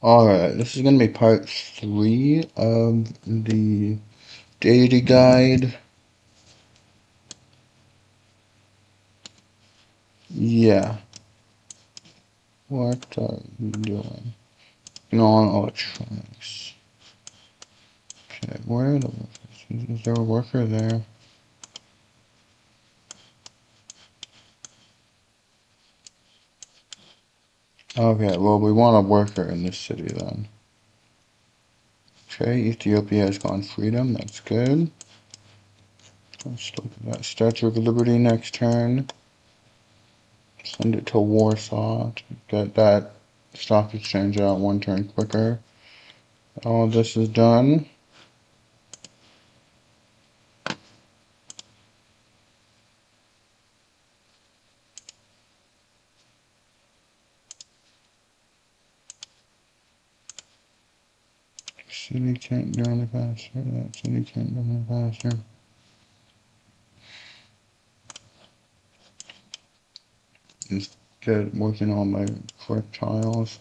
Alright, this is gonna be part 3 of the Deity guide. Yeah. What are you doing? Non-electronics. Okay, where are the workers? Is there a worker there? Okay, well, we want a worker in this city then. Okay, Ethiopia has gone freedom, that's good. Let's look at that. Statue of Liberty next turn. Send it to Warsaw to get that stock exchange out one turn quicker. All of this is done. City can't go any faster. That city can't go any faster. Just get working on my quick tiles.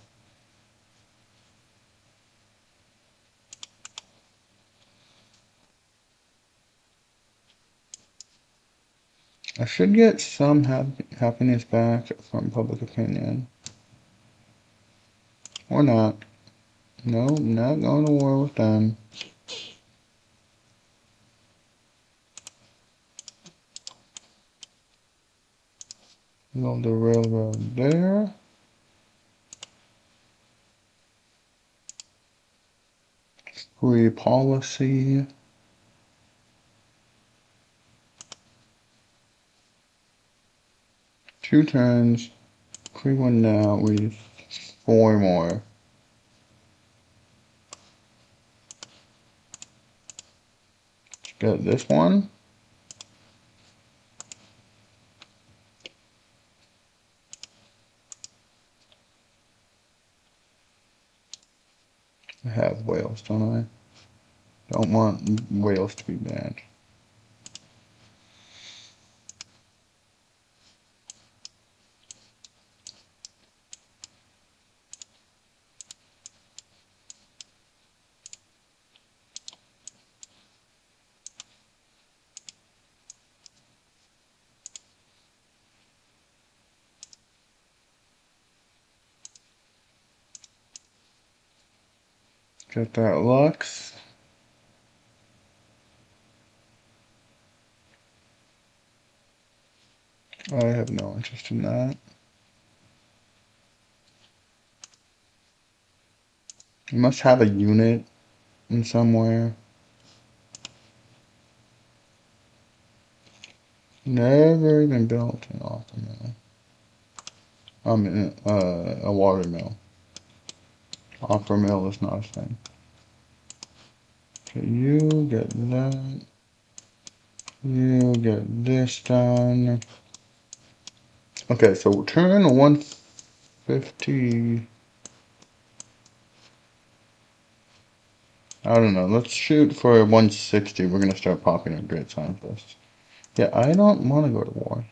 I should get some happiness back from public opinion. Or not. No, not going to war with them. Build the railroad there. Free policy. 2 turns. Free one now. We need 4 more. Get this one. I have whales, don't I? Don't want whales to be banned. Get that Lux. I have no interest in that. You must have a unit in somewhere. Never even built an author mill. I mean, a water mill. Opera mill is not a thing. Okay, you get that. You get this done. Okay, so turn 150. I don't know. Let's shoot for 160. We're gonna start popping our great scientists. Yeah, I don't want to go to war.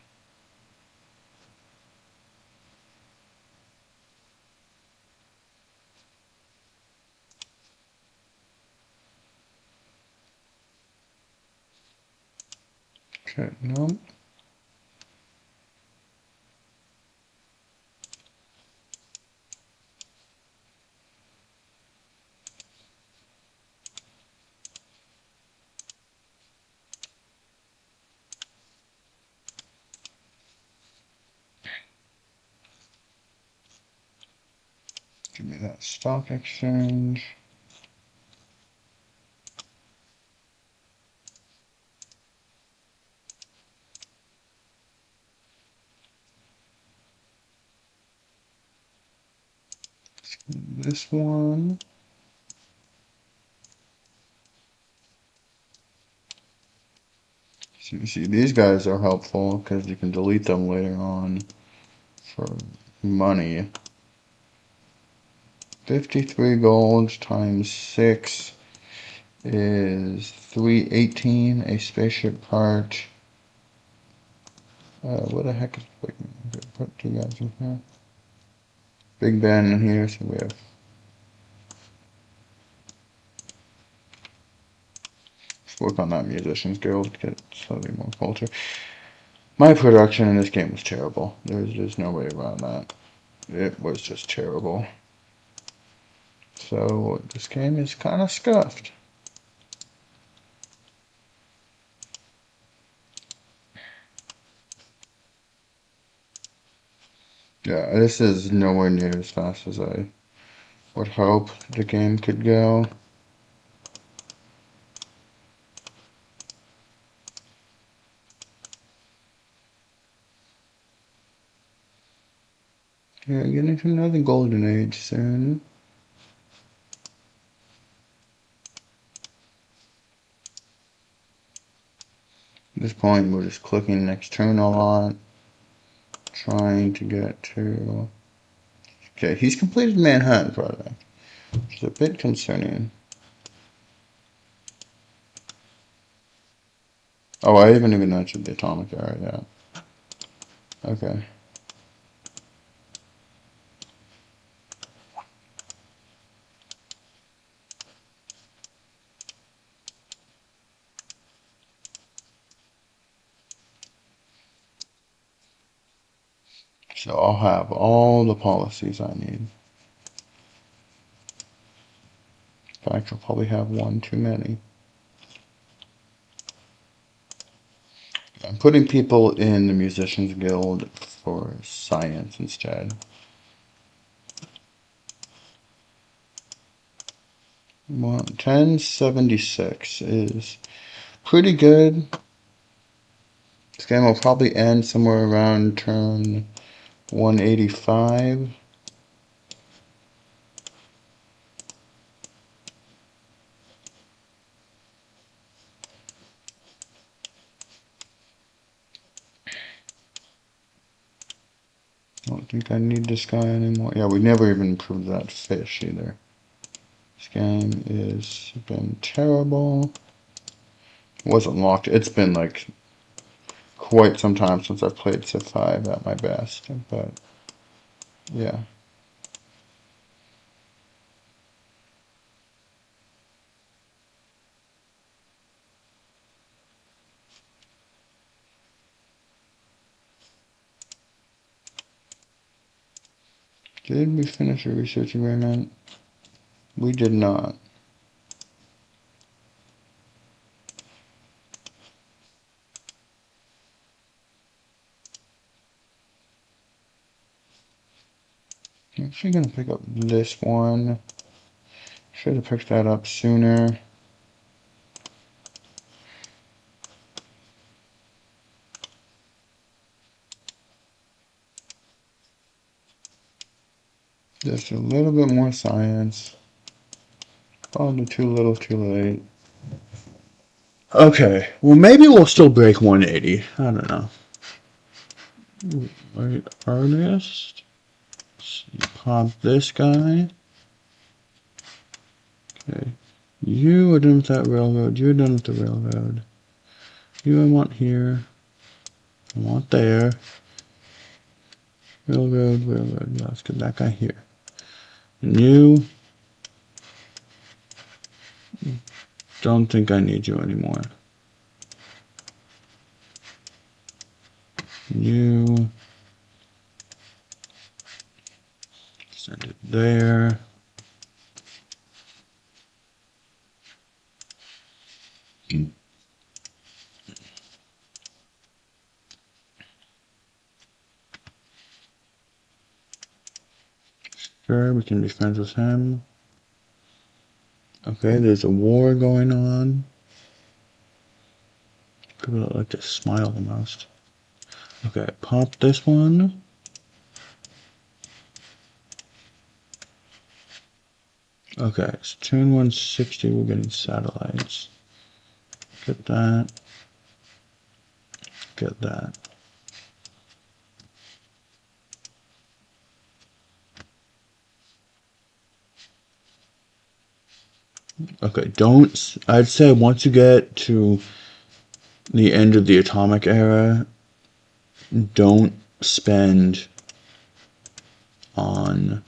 Okay, no. Give me that stock exchange. This one. So you see, these guys are helpful because you can delete them later on for money. 53 gold times 6 is 318. A spaceship part. What the heck is Big Ben? Put 2 guys in here. Big Ben in here, so we have work on that Musicians Guild, get slightly more culture. My production in this game was terrible. There's no way around that. It was just terrible. So this game is kind of scuffed. Yeah, this is nowhere near as fast as I would hope the game could go. Yeah, getting to another golden age soon. At this point, we're just clicking next turn a lot, trying to get to... Okay, he's completed Manhattan Project, which is a bit concerning. Oh, I haven't even mentioned the atomic era yet. Okay. So I'll have all the policies I need. In fact, I'll probably have one too many. I'm putting people in the Musicians Guild for science instead. 1076 is pretty good. This game will probably end somewhere around turn 185. I don't think I need this guy anymore. Yeah, we never even improved that fish either. This game has been terrible. It wasn't locked. It's been like quite some time since I've played Civ 5 at my best, but yeah. Did we finish a research agreement? We did not. I'm actually gonna pick up this one. Should have picked that up sooner. Just a little bit more science. Probably too little, too late. Okay, well maybe we'll still break 180. I don't know. Right, artist. Pop this guy. Okay. You are done with that railroad. You're done with the railroad. You I want here. I want there. Railroad, railroad. Yeah, let's get that guy here. And you. Don't think I need you anymore. You. Send it there. Sure, we can be friends with him. Okay, there's a war going on. People that like to smile the most. Okay, pop this one. Okay, so turn 160, we're getting satellites. Get that. Get that. Okay, don't... I'd say once you get to the end of the atomic era, don't spend on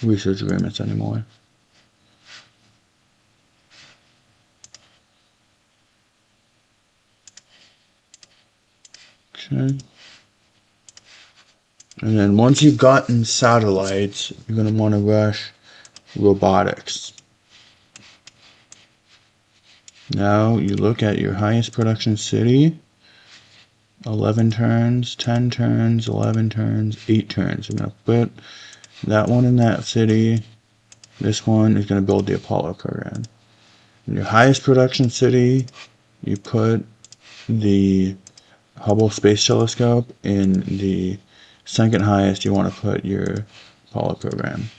research agreements anymore. Okay. And then once you've gotten satellites, you're going to want to rush robotics. Now you look at your highest production city. 11 turns, 10 turns, 11 turns, 8 turns. We're going to put that one in that city. This one is going to build the Apollo program. In your highest production city, you put the Hubble Space Telescope. In the second highest, you want to put your Apollo program.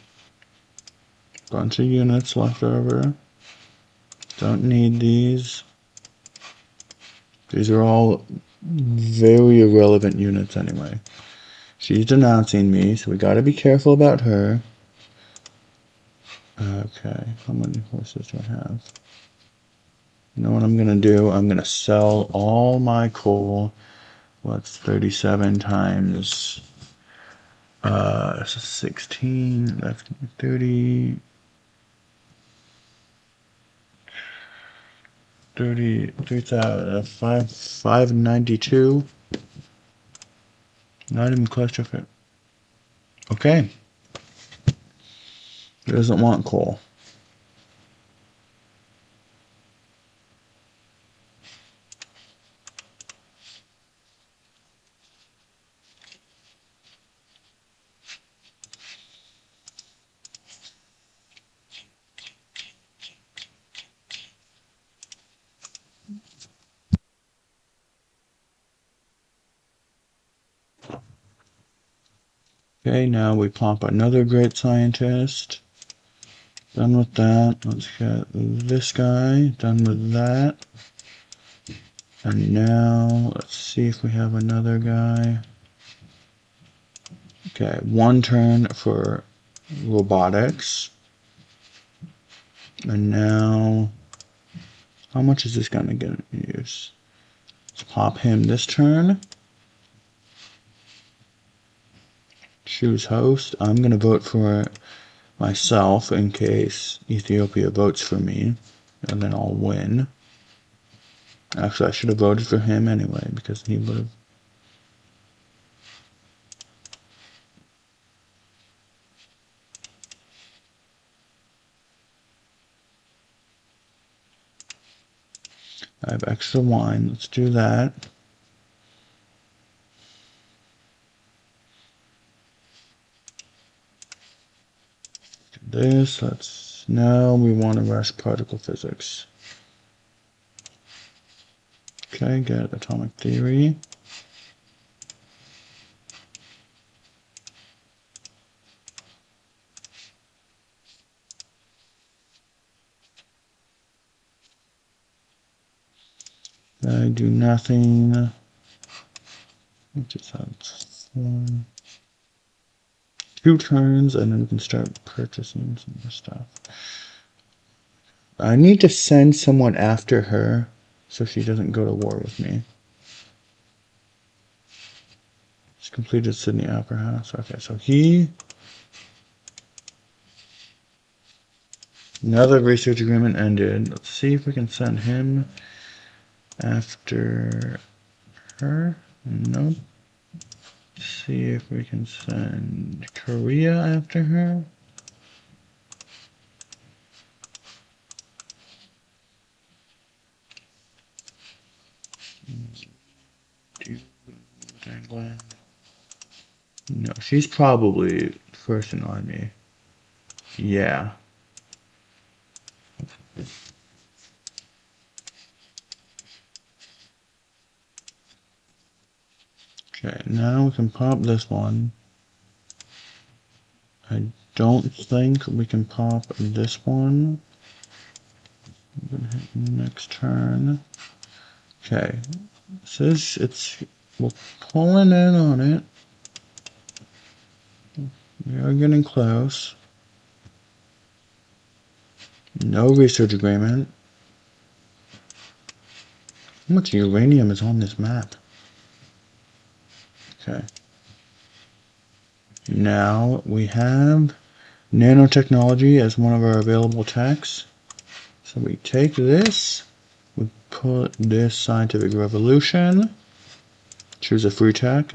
Bunch of units left over. Don't need these. These are all very irrelevant units anyway. She's denouncing me, so we gotta be careful about her. Okay, how many horses do I have? You know what I'm gonna do? I'm gonna sell all my coal. What's 37 times 16? That's 30. 592. Not even close to it. Okay. He doesn't want coal. Okay, now we pop another great scientist. Done with that. Let's get this guy. Done with that. And now, let's see if we have another guy. Okay, 1 turn for robotics. And now, how much is this going to get used? Let's pop him this turn. Choose host. I'm going to vote for myself in case Ethiopia votes for me. And then I'll win. Actually, I should have voted for him anyway because he would have. I have extra wine. Let's do that. This, let's, now we want to rush particle physics. Okay, get atomic theory. I do nothing. We just have 2 turns and then we can start purchasing some more stuff. I need to send someone after her so she doesn't go to war with me. She's completed Sydney Opera House. Okay, so another research agreement ended. Let's see if we can send him after her. Nope. See if we can send Korea after her. England. No, she's probably first in army. Yeah. Okay, now we can pop this one. I don't think we can pop this one. I'm gonna hit next turn. Okay, says we're pulling in on it. We are getting close. No research agreement. How much uranium is on this map? Okay. Now we have nanotechnology as one of our available techs. So we take this, we put this scientific revolution. Choose a free tech,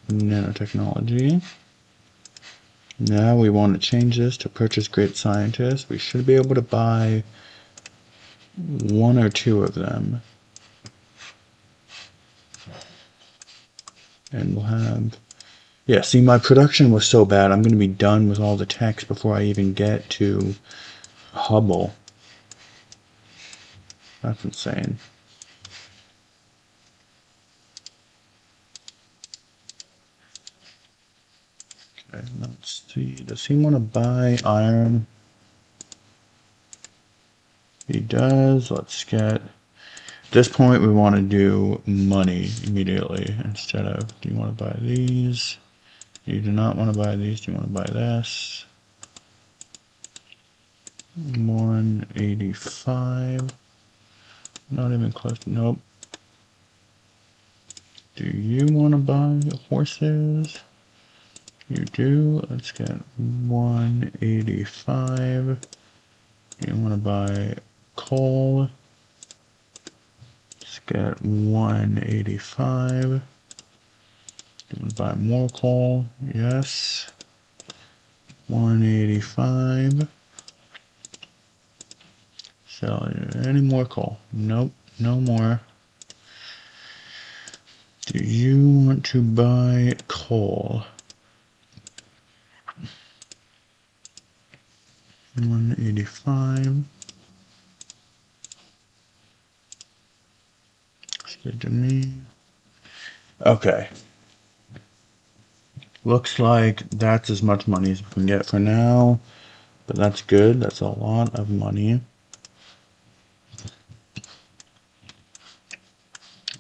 nanotechnology. Now we want to change this to purchase great scientists. We should be able to buy one or two of them. And we'll have... Yeah, see, my production was so bad, I'm going to be done with all the techs before I even get to Hubble. That's insane. Okay, let's see. Does he want to buy iron? He does. Let's get... At this point, we want to do money immediately instead of, do you want to buy these? You do not want to buy these. Do you want to buy this? 185. Not even close. Nope. Do you want to buy horses? You do. Let's get 185. You want to buy coal? Let's get 185. You want to buy more coal? Yes. 185. Sell any more coal? Nope, no more. Do you want to buy coal? 185. It's good to me. Okay. Looks like that's as much money as we can get for now. But that's good. That's a lot of money.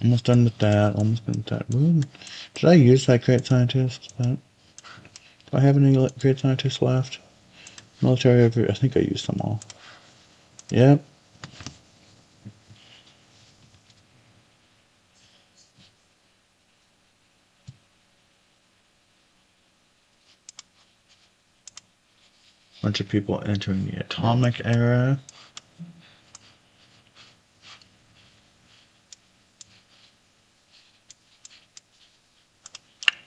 Almost done with that. Almost done with that. Ooh. Did I use that great scientist? Do I have any great scientists left? Military, I think I used them all. Yep. Bunch of people entering the atomic era.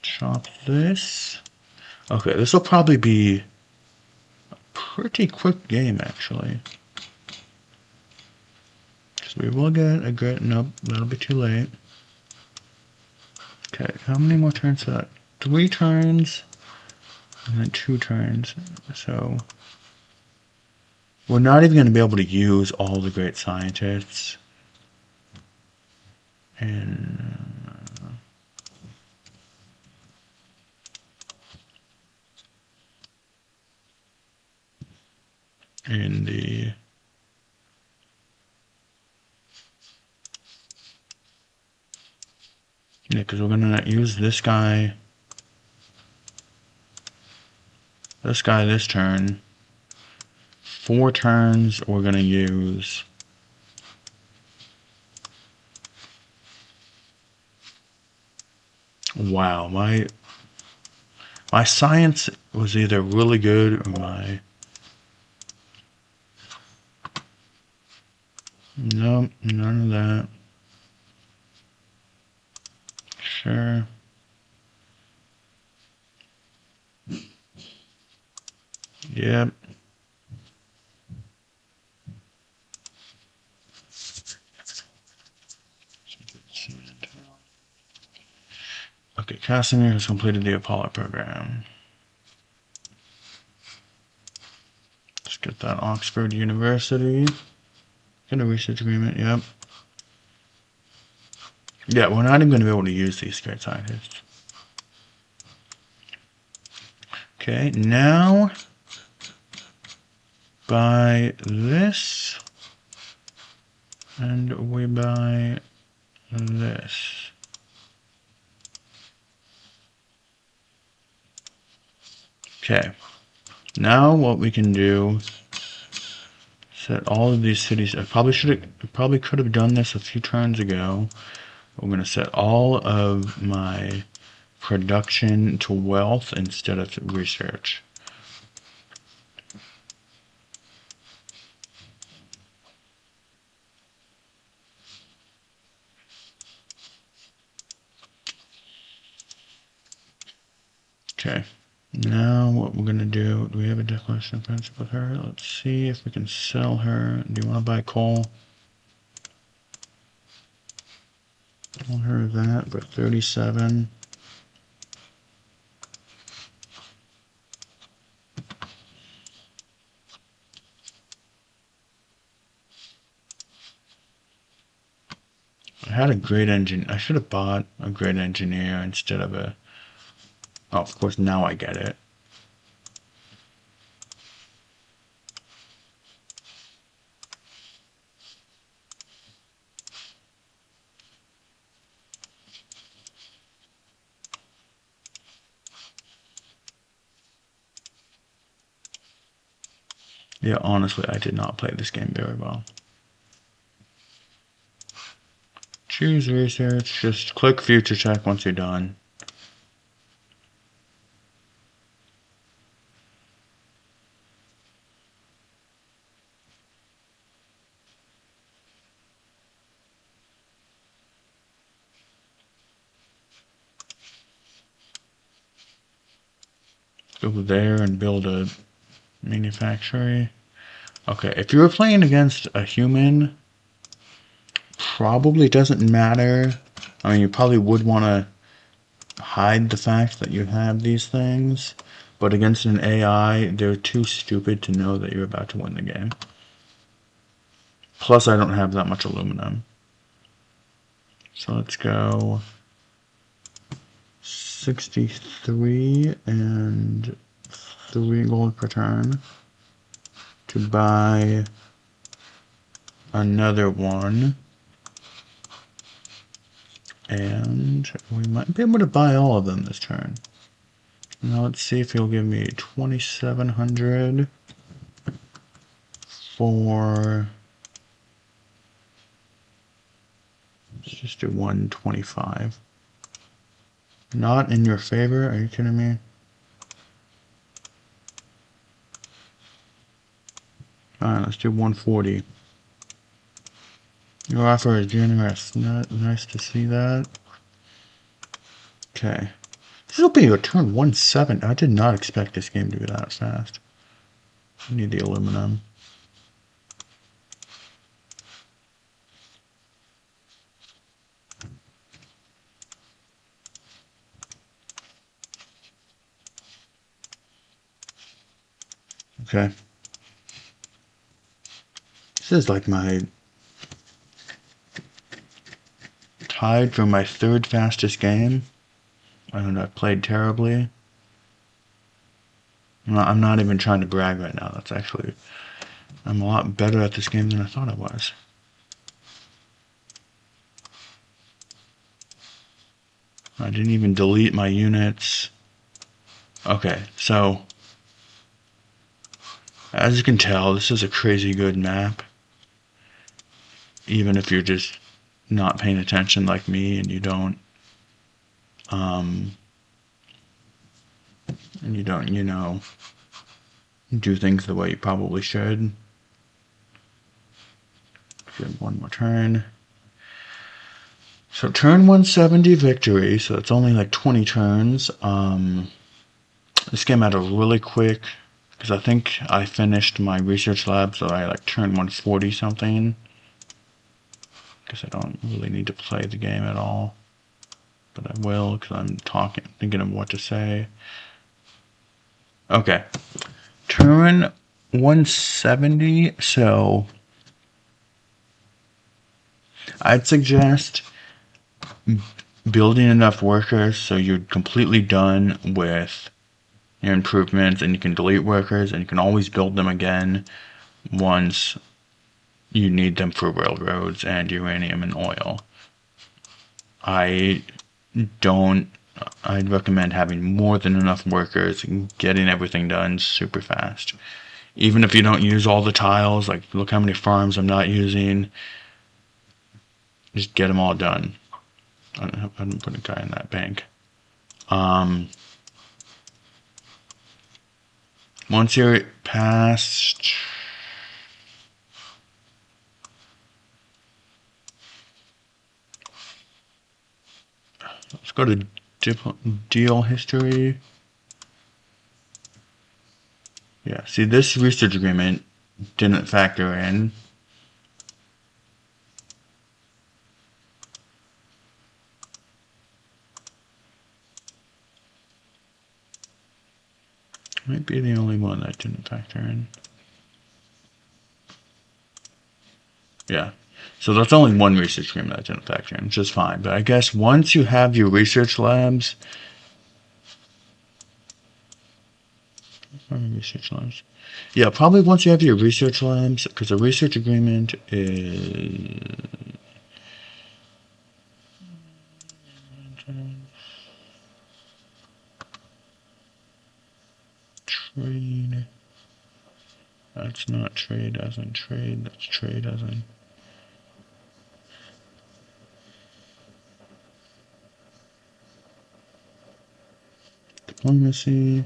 Chop this. Okay, this will probably be a pretty quick game, actually. Because we will get a great... Nope, that'll be too late. Okay, how many more turns is that? 3 turns, and then 2 turns. So, we're not even going to be able to use all the great scientists. And... in the... Yeah, because we're going to use this guy this turn. 4 turns we're going to use... Wow, my science was either really good or my... Nope, none of that. Sure. Yep. Okay, Casimir has completed the Apollo program. Let's get that Oxford University. Get a research agreement, yep. Yeah, we're not even going to be able to use these great scientists. Okay, now buy this. And we buy this. Okay, now what we can do, set all of these cities. I probably could have done this a few turns ago. We're going to set all of my production to wealth instead of research. Okay. Now what we're gonna do we have a declaration of friendship with her? Let's see if we can sell her. Do you want to buy coal? Sell her that for 37. I had a great engine. I should have bought a great engineer instead of a. Oh, of course, now I get it. Yeah, honestly, I did not play this game very well. Choose research. Just click future check once you're done. Go there and build a manufactory. Okay, if you were playing against a human, probably doesn't matter. I mean, you probably would want to hide the fact that you have these things, but against an AI, they're too stupid to know that you're about to win the game. Plus, I don't have that much aluminum. So let's go 63 and 3 gold per turn to buy another one. And we might be able to buy all of them this turn. Now let's see if he'll give me 2,700 for. Let's just do 125. Not in your favor? Are you kidding me? Alright, let's do 140. Your offer is generous. Nice to see that. Okay. This will be your turn 170. I did not expect this game to be that fast. I need the aluminum. Okay. This is like my tied for my third fastest game. I don't know, I played terribly. I'm not even trying to brag right now. That's actually, I'm a lot better at this game than I thought I was. I didn't even delete my units. Okay, so as you can tell, this is a crazy good map. Even if you're just not paying attention like me and you don't, you know, do things the way you probably should. Give one more turn. So turn 170 victory, so it's only like 20 turns. This came out really quick, because I think I finished my research lab, so I like turned 140 something. Because I don't really need to play the game at all. But I will, because I'm thinking of what to say. Okay. Turn 170, so I'd suggest building enough workers so you're completely done with your improvements and you can delete workers and you can always build them again once you need them for railroads and uranium and oil. I'd recommend having more than enough workers and getting everything done super fast. Even if you don't use all the tiles, like look how many farms I'm not using, just get them all done. I didn't put a guy in that bank. Once you're past, let's go to deal history. Yeah, see, this research agreement didn't factor in. Might be the only one that didn't factor in. Yeah. So that's only one research agreement that didn't factor in, which is fine. But I guess once you have your research labs, research labs. Yeah, probably once you have your research labs, because a research agreement is trade. That's not trade as in trade. That's trade as in. Diplomacy.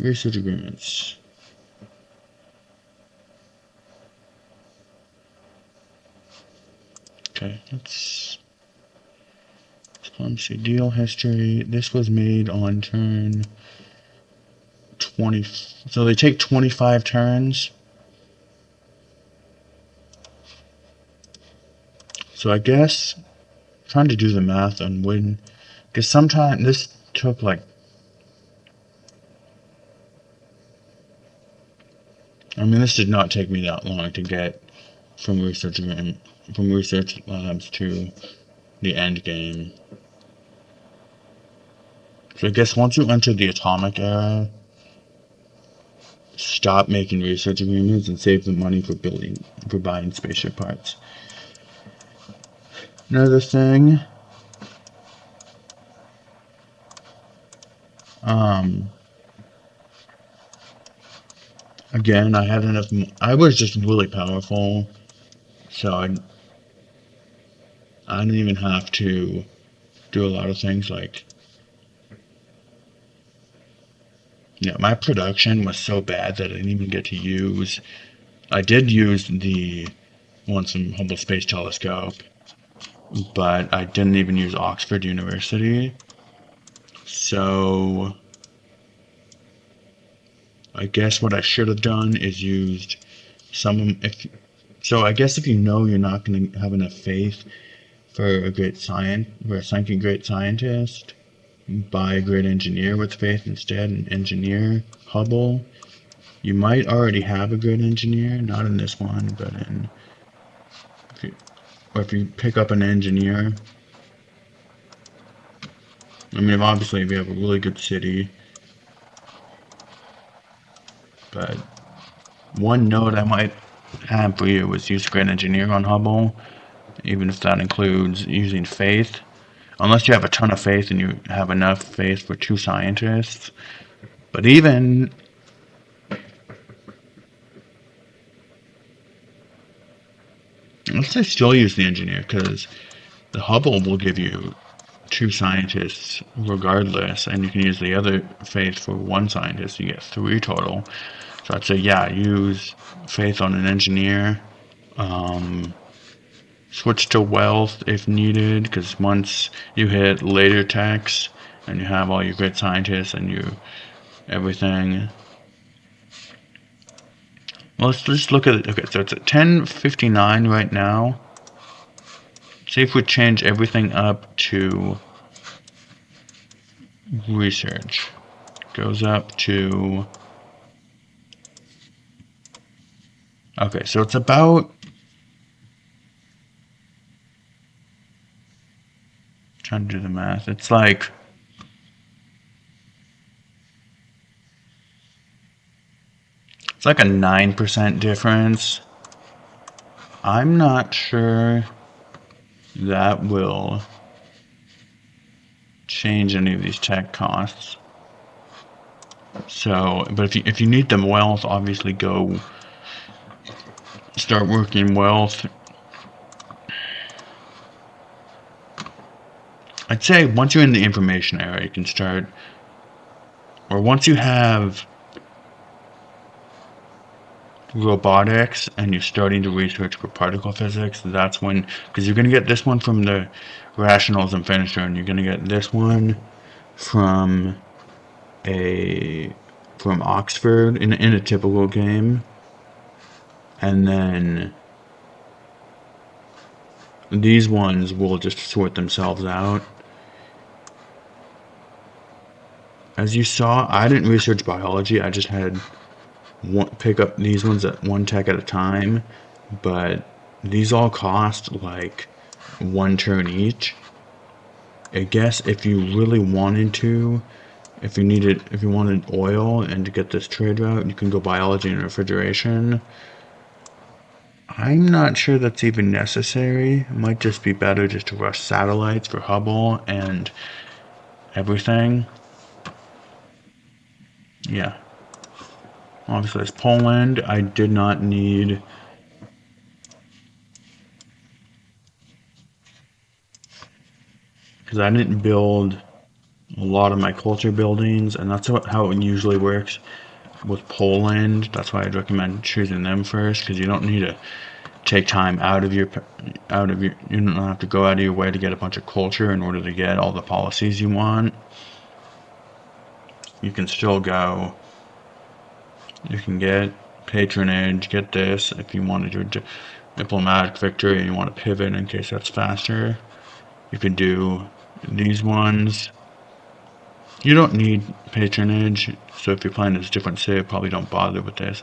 Research agreements. Okay, let's see. Deal history. This was made on turn 20. So they take 25 turns. So I guess trying to do the math on when, because sometimes this took like, I mean, this did not take me that long to get from research labs to the end game. So I guess once you enter the atomic era, stop making research agreements and save the money for buying spaceship parts. Another thing, again, I had enough. I was just really powerful, so I didn't even have to do a lot of things like. Yeah, my production was so bad that I didn't even get to use. I did use the once from Hubble Space Telescope, but I didn't even use Oxford University. So I guess what I should have done is used some. So I guess if you know you're not going to have enough faith for a great scientist, buy a great engineer with faith instead and engineer Hubble. You might already have a good engineer, not in this one, but in if you pick up an engineer. I mean, obviously, if you have a really good city, but one note I might have for you is use a great engineer on Hubble, even if that includes using faith. Unless you have a ton of faith and you have enough faith for 2 scientists. But even let's say still use the engineer because the Hubble will give you 2 scientists regardless, and you can use the other faith for 1 scientist. You get 3 total. So I'd say use faith on an engineer. Switch to wealth if needed, because once you hit later techs and you have all your great scientists and everything. Well, let's just look at it. Okay, so it's at 10:59 right now. See if we change everything up to research. Goes up to. Okay, so it's about. Trying to do the math. It's like. It's like a 9% difference. I'm not sure that will change any of these tech costs. So, but if you need the wealth, obviously go start working wealth. I'd say once you're in the information era, you can start, or once you have robotics and you're starting to research for particle physics, that's when, because you're going to get this one from the rationalism finisher, and you're going to get this one from a from Oxford in a typical game. And then these ones will just sort themselves out. As you saw, I didn't research biology. I just had pick up these ones at one tech at a time. But these all cost like 1 turn each. I guess if you really wanted to, if you wanted oil and to get this trade route, you can go biology and refrigeration. I'm not sure that's even necessary. It might just be better just to rush satellites for Hubble and everything. Yeah. Obviously, there's Poland. I did not need, because I didn't build a lot of my culture buildings, and that's how it usually works with Poland. That's why I'd recommend choosing them first, because you don't need to take time you don't have to go out of your way to get a bunch of culture in order to get all the policies you want. You can still go, you can get patronage, get this if you wanted your diplomatic victory and you want to pivot in case that's faster. You could do these ones. You don't need patronage, so if you're playing as a different civ, probably don't bother with this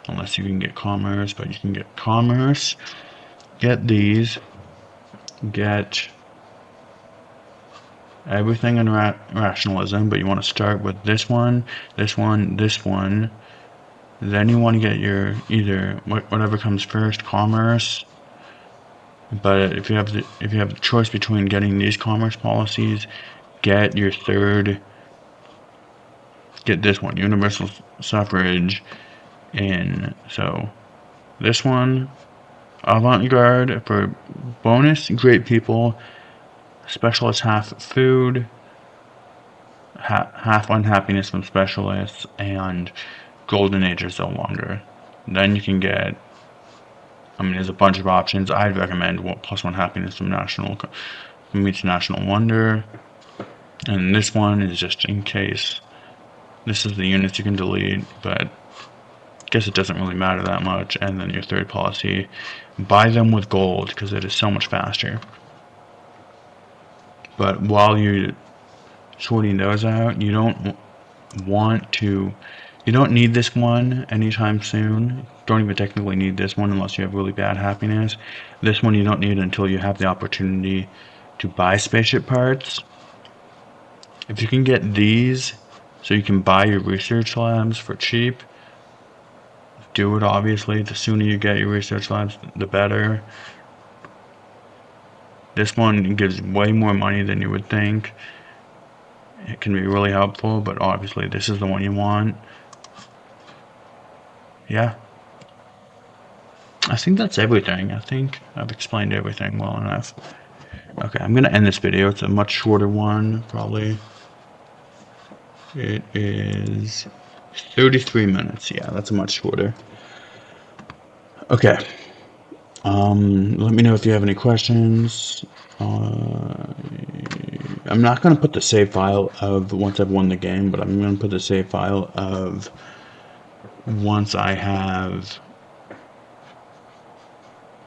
unless you can get commerce, but you can get commerce, get these, get everything in rationalism, but you want to start with this one, this one, this one. Then you want to get your either whatever comes first, commerce. But if you have the choice between getting these commerce policies, get your third, get this one, universal suffrage. In so this one, avant-garde for bonus, great people, specialist half food, half unhappiness from specialists, and golden age or so longer. Then you can get, there's a bunch of options. I'd recommend +1 happiness from meets national wonder. And this one is just in case. This is the units you can delete, but I guess it doesn't really matter that much. And then your third policy, buy them with gold because it is so much faster. But while you're sorting those out, you don't need this one anytime soon. Don't even technically need this one unless you have really bad happiness. This one you don't need until you have the opportunity to buy spaceship parts. If you can get these, so you can buy your research labs for cheap, do it obviously. The sooner you get your research labs, the better. This one gives way more money than you would think. It can be really helpful, but obviously this is the one you want. Yeah. I think that's everything. I think I've explained everything well enough. Okay, I'm going to end this video. It's a much shorter one, probably. It is 33 minutes. Yeah, that's much shorter. Okay. Let me know if you have any questions. I'm not going to put the save file of once I've won the game, but I'm going to put the save file of once I have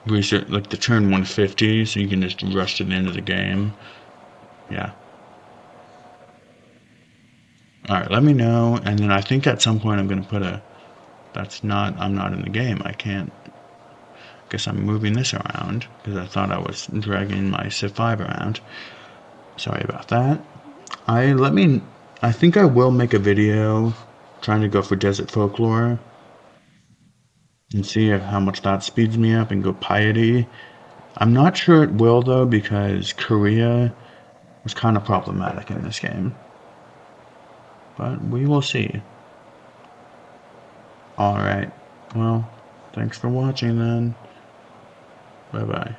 research, like the turn 150, so you can just rush to the end of the game. Yeah. Alright, let me know, and then I think at some point I'm going to put I'm not in the game. I can't, guess I'm moving this around, because I thought I was dragging my Civ 5 around. Sorry about that. I think I will make a video trying to go for Desert Folklore and see how much that speeds me up and go Piety. I'm not sure it will though, because Korea was kind of problematic in this game. But we will see. Alright, well, thanks for watching then. Bye bye.